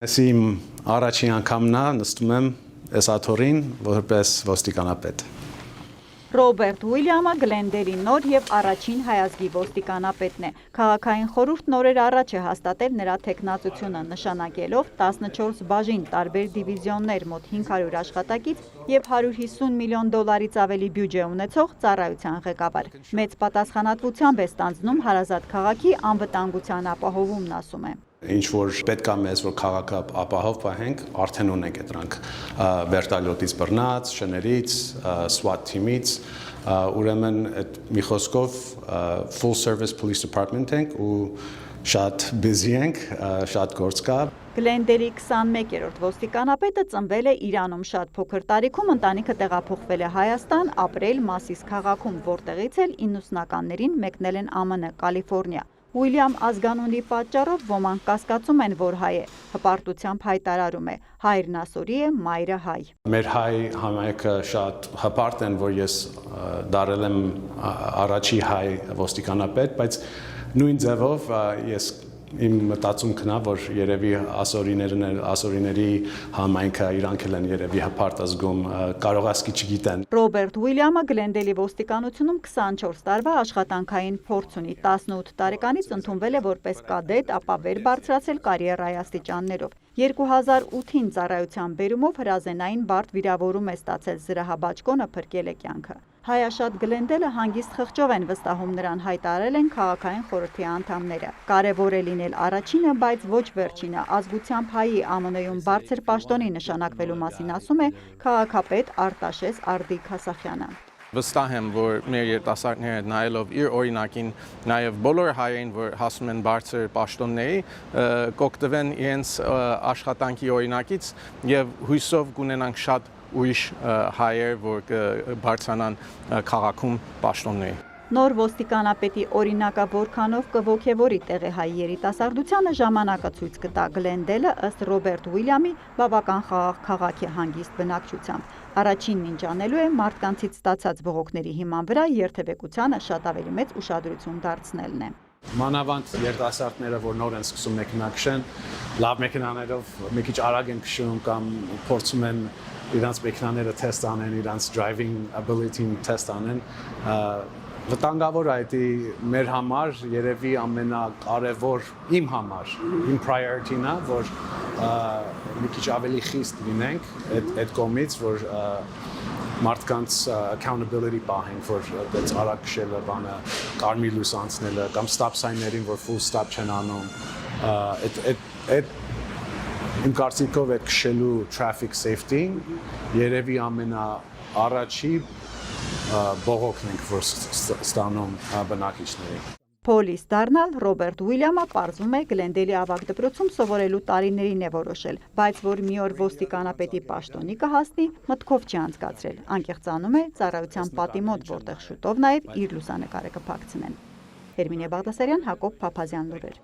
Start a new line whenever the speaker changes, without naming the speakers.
Ես իմ առաջին անգամն է նստում եմ այս աթոռին որպես ոստիկանապետ։
Ռոբերտ Ուիլյամը Գլենդերի նոր և առաջին հայազգի ոստիկանապետն է։ Քաղաքային խորհուրդ նորեր առաջ է հաստատել նրա թեկնածությունը, նշանակելով 14 բաժին, տարբեր դիվիզիոններ, մոտ 500 աշխատակից և $150 միլիոն ավելի բյուջե ունեցող ծառայության ղեկավար։ Մեծ պատասխանատվությամբ է ստանձնում հարազատ քաղաքի անվտանգության ապահովումն, ասում է։
Ինչ որ պետք է մեզ, որ քաղաքը ապահով պահենք, արդեն ունենք դրանք վերտալյոտից բռնած, շներից, SWAT թիմից, ուրեմն այդ մի խոսքով full service police department ենք ու շատ busy ենք, շատ գործ կա։
Գլենդերի 21-րդ ոստիկանապետը ծնվել է Իրանում, շատ փոքր տարիքում ընտանիքը տեղափոխվել է Հայաստան, ապրել Մասիս քաղաքում, որտեղից էլ 90-ականներին մեկնել են ԱՄՆ, Կալիֆոռնիա։ Ուիլյամ ազգանունի պատճառով ոմանք կասկածում են, որ հայ է, հպարտությամբ հայտարարում է. հայրն ասորի է, մայրը հայ։
Մեր հայ համայնքը շատ հպարտ են, որ ես դարել եմ առաջի հայ ոստիկանապետ, բայց նույն ձևով ես իմ մտածումքն է, որ երևի ասորիների համայնքը իրանք են երևի հպարտ ազգում, կարող ասկի չգիտեն։
Ռոբերտ Ուիլյամը Գլենդելի ոստիկանությունում 24 տարվա աշխատանքային փորձ ունի, 18 տարեկանից ընդունվել է որպես կադետ, ապա վեր բարձրացել կարիերայի աստիճաններով։ 2008-ին ծառայության բերումով հրազենային բարդ վիրավորում է ստացել, զրահաբաճկոնը փրկել է կյանքը։ Հայաշատ Գլենդելը հանգիստ խղճով են վստահում նրան, հայտարարել են քաղաքային խորհրդի անդամները։ Կարևոր է լինել առաջինը, բայց ոչ վերջինը, ազգությամբ հայի ԱՄՆ-ում բարձր պաշտոնի նշանակվելու մասին ասում է քաղաքապետ Արտաշես Արդիկ Հասախյանը։
Վստահ եմ, որ մեր երիտասարդները նայելով իր օրինակին, նաև բոլոր հայերին, որ հասնում են բարձր պաշտոնների, կօգտվեն իրենց աշխատանքի օրինակից եւ հույսով կունենանք շատ ուրիշ հայեր, որ բարձրանան քաղաքում պաշտոնների։
Նոր ոստիկանապետի օրինակը որքանով կոգևորի տեղեհայ երիտասարդությանը ժամանակը ցույց կտա։ Գլենդելը ըստ Ռոբերտ Ուիլյամի բավական խաղաղ քաղաք է հանգիստ բնակչությամբ։ Առաջինն ինչ անելու է մարդկանցից ստացած բողոքների հիման վրա երթևեկությանը շատ ավելի մեծ ուշադրություն դարձնելն է։
Մանավանդ երիտասարդները, որ նոր են սկսում մեքենա քշեն, լավ մեքենաներով մի քիչ արագ են քշում կամ փորձում են իրանց մեքենաները թեստ անեն, իրանց driving ability-ն թեստ անեն, վտանգավոր է դա մեր համար, երևի ամենակարևոր իմ համար, իմ priority-ն է, որ մի քիչ ավելի խիստ լինենք այդ կողմից, որ մարդկանց accountability պահենք, որ դից արագ քշելը, բանը կարմիր լույս անցնելը կամ stop sign-ներին, որ full stop չեն անում, իմ կարծիքով այդ քշելու traffic safety-ն երևի ամենաառաջի բողոքն ենք, որ ստանում բնակիչների։
Պոլիս դառնալ Ռոբերտ Ուիլյամը պարզում է Գլենդելի ավագ դպրոցում սովորելու տարիներին է որոշել, բայց որ մի օր ոստիկանապետի պաշտոնի կհասնի, մտքով չի անցկացրել, անկեղծանում է ծառայության պատի մոտ, որտեղ շուտով նաև իր լուսանկարը կփակցնեն։ Հերմինե Բաղդասարյան, Հակոբ Փափազյան, լուրեր։